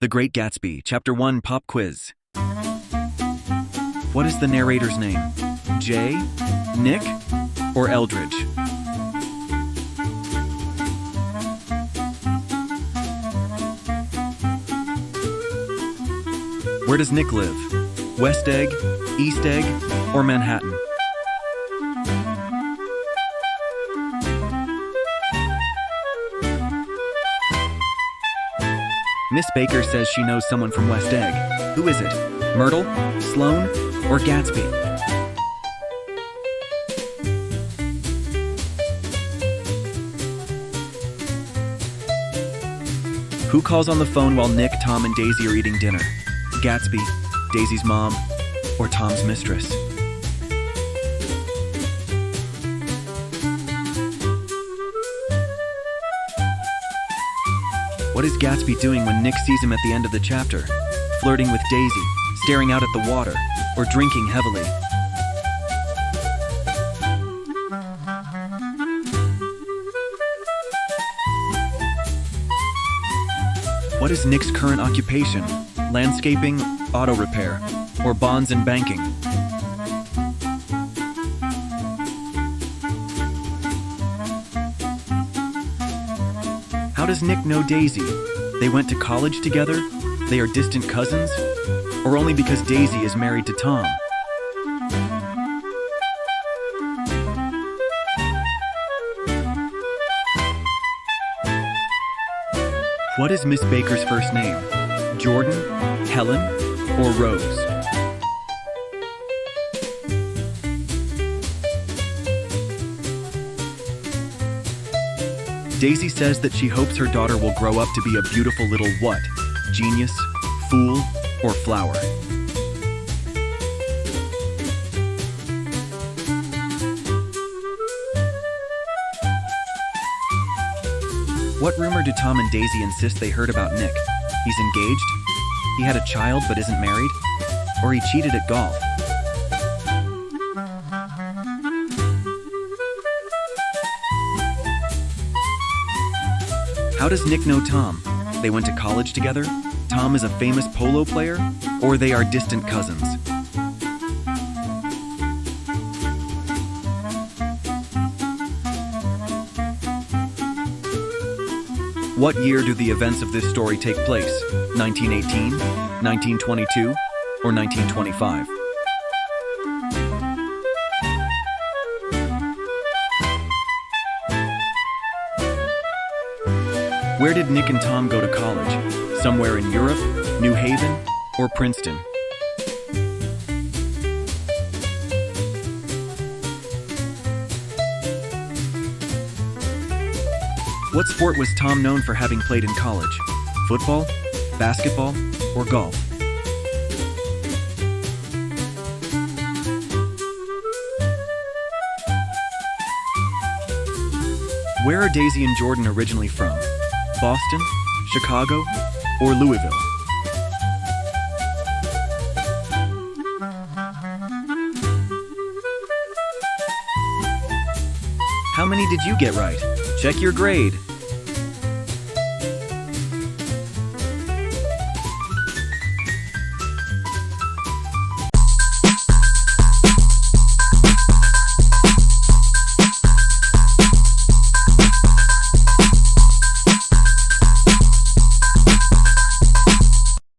The Great Gatsby, Chapter 1, Pop Quiz. What is the narrator's name? Jay, Nick, or Eldridge? Where does Nick live? West Egg, East Egg, or Manhattan? Miss Baker says she knows someone from West Egg. Who is it? Myrtle, Sloan, or Gatsby? Who calls on the phone while Nick, Tom, and Daisy are eating dinner? Gatsby, Daisy's mom, or Tom's mistress? What is Gatsby doing when Nick sees him at the end of the chapter? Flirting with Daisy, staring out at the water, or drinking heavily? What is Nick's current occupation? Landscaping, auto repair, or bonds and banking? How does Nick know Daisy? They went to college together? They are distant cousins? Or only because Daisy is married to Tom? What is Miss Baker's first name? Jordan, Helen, or Rose? Daisy says that she hopes her daughter will grow up to be a beautiful little what? Genius, fool, or flower? What rumor do Tom and Daisy insist they heard about Nick? He's engaged? He had a child but isn't married? Or he cheated at golf? How does Nick know Tom? They went to college together? Tom is a famous polo player? Or they are distant cousins? What year do the events of this story take place? 1918, 1922, or 1925? Where did Nick and Tom go to college? Somewhere in Europe, New Haven, or Princeton? What sport was Tom known for having played in college? Football, basketball, or golf? Where are Daisy and Jordan originally from? Boston, Chicago, or Louisville? How many did you get right? Check your grade.